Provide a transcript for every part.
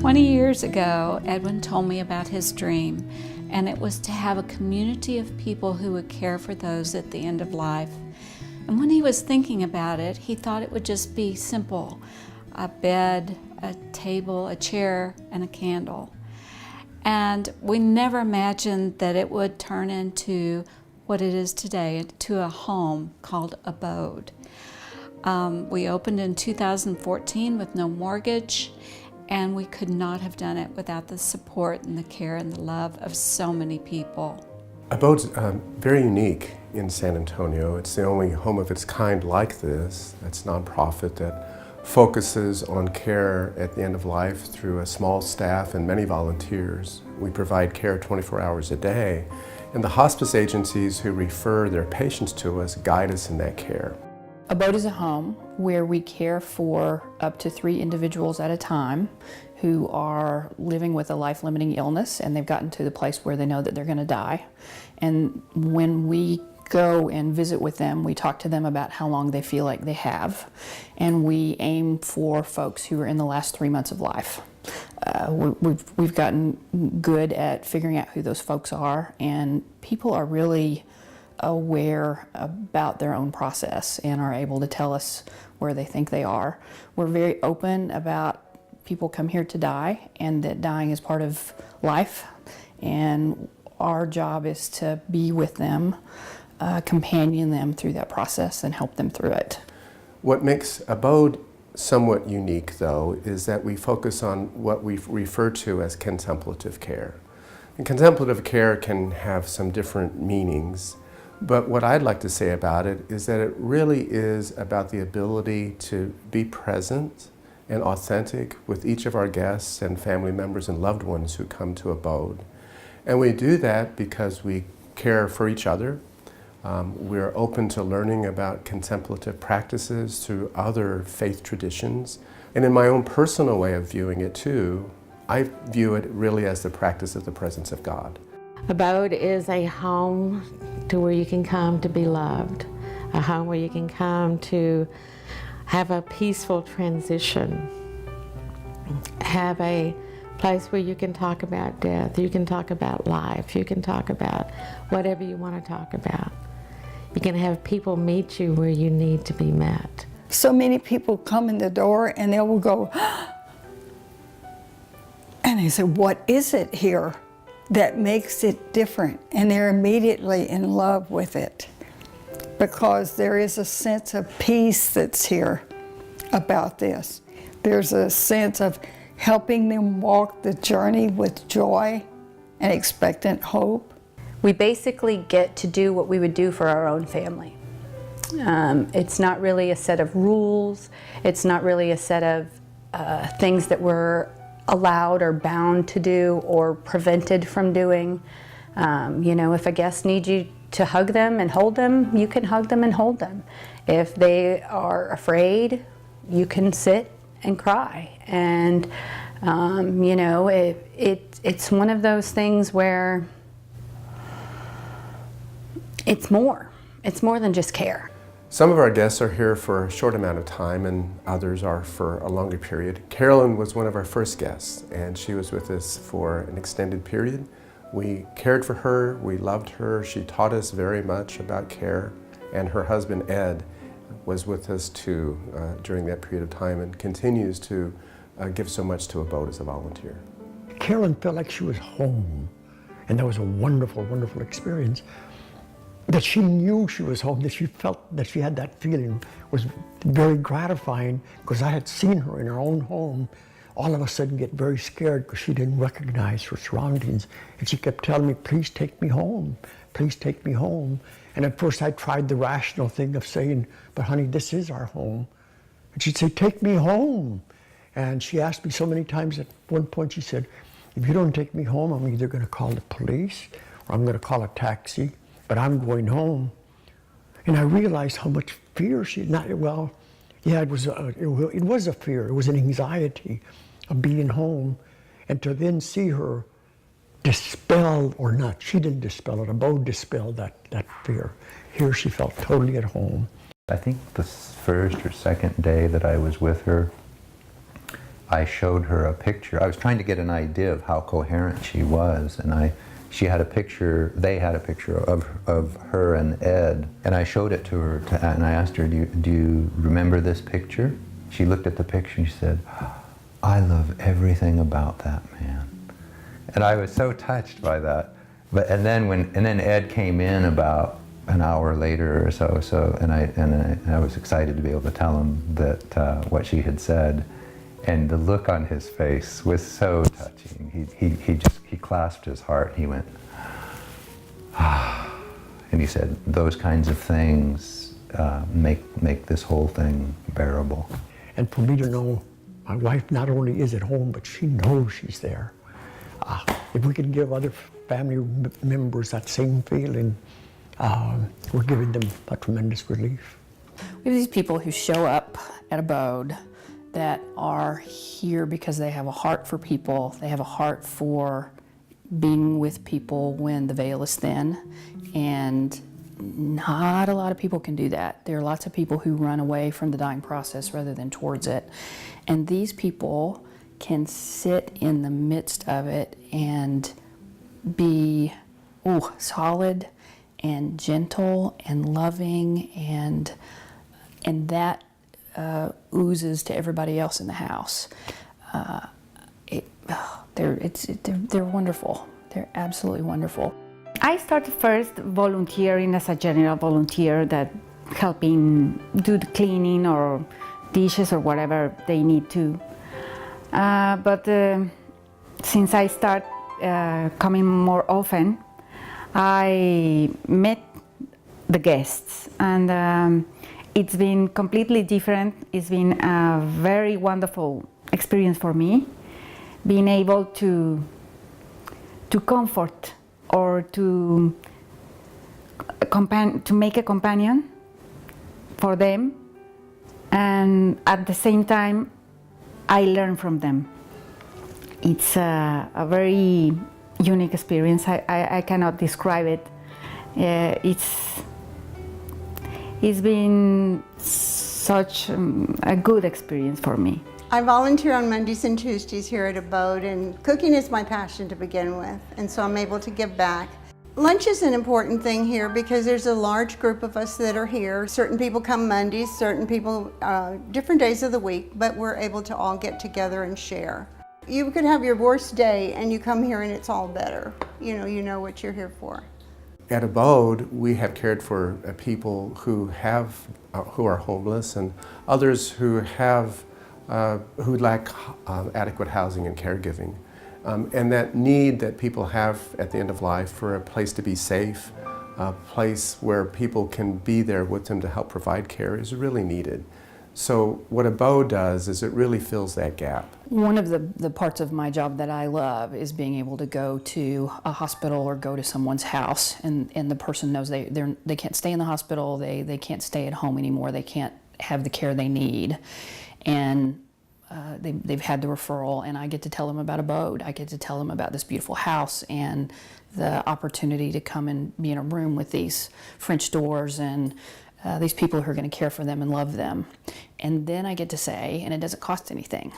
20 years ago, Edwin told me about his dream, and it was to have a community of people who would care for those at the end of life. And when he was thinking about it, he thought it would just be simple: a bed, a table, a chair, and a candle. And we never imagined that it would turn into what it is today, to a home called ABODE. We opened in 2014 with no mortgage, and we could not have done it without the support and the care and the love of so many people. ABODE's very unique in San Antonio. It's the only home of its kind like this. It's a nonprofit that focuses on care at the end of life through a small staff and many volunteers. We provide care 24 hours a day, and the hospice agencies who refer their patients to us guide us in that care. ABODE is a home where we care for up to 3 individuals at a time who are living with a life-limiting illness, and they've gotten to the place where they know that they're going to die. And when we go and visit with them, we talk to them about how long they feel like they have, and we aim for folks who are in the last 3 months of life. We've gotten good at figuring out who those folks are, and people are really aware about their own process and are able to tell us where they think they are. We're very open about people come here to die, and that dying is part of life, and our job is to be with them, companion them through that process and help them through it. What makes ABODE somewhat unique, though, is that we focus on what we refer to as contemplative care. And contemplative care can have some different meanings, but what I'd like to say about it is that it really is about the ability to be present and authentic with each of our guests and family members and loved ones who come to ABODE. And we do that because we care for each other. We're open to learning about contemplative practices through other faith traditions. And in my own personal way of viewing it too, I view it really as the practice of the presence of God. ABODE is a home to where you can come to be loved, a home where you can come to have a peaceful transition, have a place where you can talk about death, you can talk about life, you can talk about whatever you want to talk about. You can have people meet you where you need to be met. So many people come in the door and they will go, and they say, what is it here that makes it different? And they're immediately in love with it, because there is a sense of peace that's here about this. There's a sense of helping them walk the journey with joy and expectant hope. We basically get to do what we would do for our own family. It's not really a set of rules. It's not really a set of things that we're allowed or bound to do or prevented from doing. You know, if a guest needs you to hug them and hold them, you can hug them and hold them. If they are afraid, you can sit and cry. And you know, it's one of those things where it's more than just care. Some of our guests are here for a short amount of time, and others are for a longer period. Carolyn was one of our first guests, and she was with us for an extended period. We cared for her, we loved her, she taught us very much about care, and her husband Ed was with us too during that period of time, and continues to give so much to ABODE as a volunteer. Carolyn felt like she was home, and that was a wonderful, wonderful experience. That she knew she was home, that she felt that she had that feeling was very gratifying, because I had seen her in her own home all of a sudden get very scared because she didn't recognize her surroundings. And she kept telling me, please take me home, please take me home. And at first I tried the rational thing of saying, but honey, this is our home. And she'd say, take me home. And she asked me so many times, at one point she said, if you don't take me home, I'm either going to call the police or I'm going to call a taxi, but I'm going home. And I realized how much fear she had not, well, yeah, it was a fear, it was an anxiety of being home. And to then see her dispel, or not, she didn't dispel it, ABODE dispelled that fear. Here she felt totally at home. I think the first or second day that I was with her, I showed her a picture. I was trying to get an idea of how coherent she was, and she had a picture, they had a picture of her and Ed, and I showed it to her, and I asked her, do you remember this picture? She looked at the picture and she said, I love everything about that man. And I was so touched by that. And then Ed came in about an hour later or so, and I was excited to be able to tell him that what she had said, and the look on his face was so touching. He clasped his heart. He went, ah, and he said, those kinds of things make this whole thing bearable. And for me to know my wife not only is at home, but she knows she's there. If we can give other family members that same feeling, we're giving them a tremendous relief. We have these people who show up at ABODE that are here because they have a heart for people. They have a heart for being with people when the veil is thin, and not a lot of people can do that. There are lots of people who run away from the dying process rather than towards it. And these people can sit in the midst of it and be solid and gentle and loving, and that oozes to everybody else in the house. They're wonderful. They're absolutely wonderful. I started first volunteering as a general volunteer, that helping do the cleaning or dishes or whatever they need to. But since I start coming more often, I met the guests, and it's been completely different. It's been a very wonderful experience for me, being able to comfort or to make a companion for them, and at the same time I learn from them. It's a very unique experience. I cannot describe it. It's been such a good experience for me. I volunteer on Mondays and Tuesdays here at ABODE, and cooking is my passion to begin with, and so I'm able to give back. Lunch is an important thing here because there's a large group of us that are here. Certain people come Mondays, certain people different days of the week, but we're able to all get together and share. You could have your worst day and you come here and it's all better. You know what you're here for. At ABODE, we have cared for people who are homeless, and others who lack adequate housing and caregiving. And that need that people have at the end of life for a place to be safe, a place where people can be there with them to help provide care, is really needed. So what ABODE does is it really fills that gap. One of the parts of my job that I love is being able to go to a hospital or go to someone's house, and the person knows they can't stay in the hospital, they can't stay at home anymore, they can't have the care they need. And they've had the referral, and I get to tell them about ABODE. I get to tell them about this beautiful house and the opportunity to come and be in a room with these French doors and these people who are going to care for them and love them. And then I get to say, and it doesn't cost anything.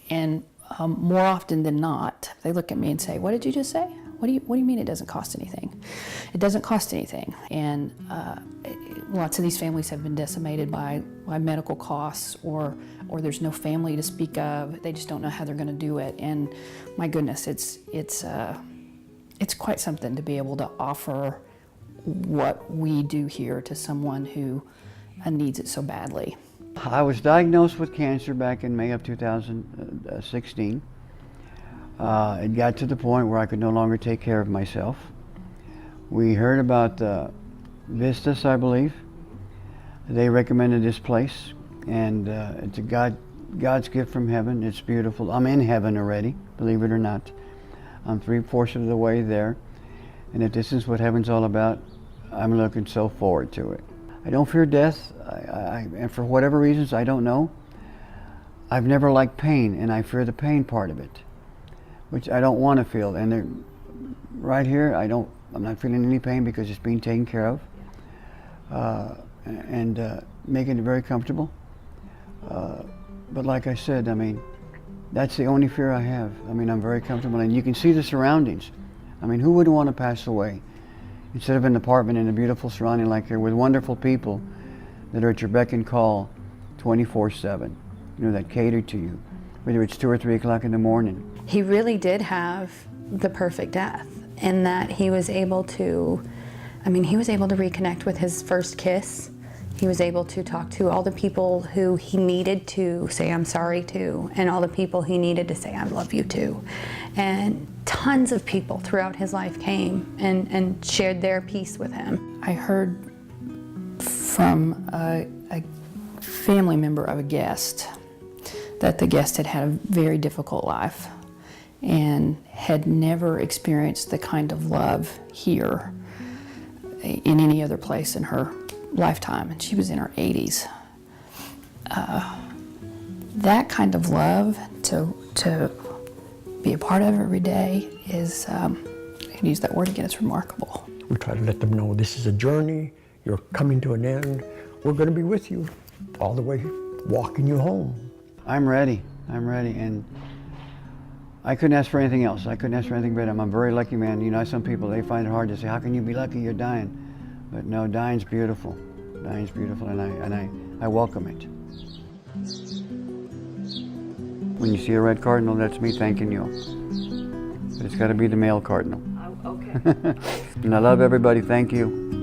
And more often than not, they look at me and say, "What did you just say? What do you mean it doesn't cost anything?" It doesn't cost anything. And lots of these families have been decimated by medical costs, or there's no family to speak of. They just don't know how they're going to do it. And my goodness, it's quite something to be able to offer what we do here to someone who needs it so badly. I was diagnosed with cancer back in May of 2016. It got to the point where I could no longer take care of myself. We heard about Vistas, I believe. They recommended this place, and it's God's gift from heaven. It's beautiful. I'm in heaven already, believe it or not. I'm 3/4 of the way there, and if this is what heaven's all about, I'm looking so forward to it. I don't fear death, and for whatever reasons, I don't know. I've never liked pain, and I fear the pain part of it, which I don't want to feel. And right here, I'm not feeling any pain because it's being taken care of, and making it very comfortable. But like I said, I mean, That's the only fear I have. I mean, I'm very comfortable, and you can see the surroundings. I mean, who wouldn't want to pass away? Instead of an apartment in a beautiful surrounding like here with wonderful people that are at your beck and call 24/7, you know, that cater to you, whether it's 2 or 3 o'clock in the morning. He really did have the perfect death in that he was able to, he was able to reconnect with his first kiss. He was able to talk to all the people who he needed to say I'm sorry to, and all the people he needed to say I love you to. And tons of people throughout his life came and shared their piece with him. I heard from a family member of a guest that the guest had had a very difficult life and had never experienced the kind of love here in any other place in her lifetime, and she was in her 80s. That kind of love to be a part of every day is, I can use that word again, it's remarkable. We try to let them know this is a journey, you're coming to an end, we're going to be with you all the way, walking you home. I'm ready, and I couldn't ask for anything else. I couldn't ask for anything better. I'm a very lucky man. You know, some people, they find it hard to say, how can you be lucky, you're dying? But no, dying's beautiful. Dying's beautiful, and I welcome it. When you see a red cardinal, that's me thanking you. But it's got to be the male cardinal. Oh, okay. And I love everybody. Thank you.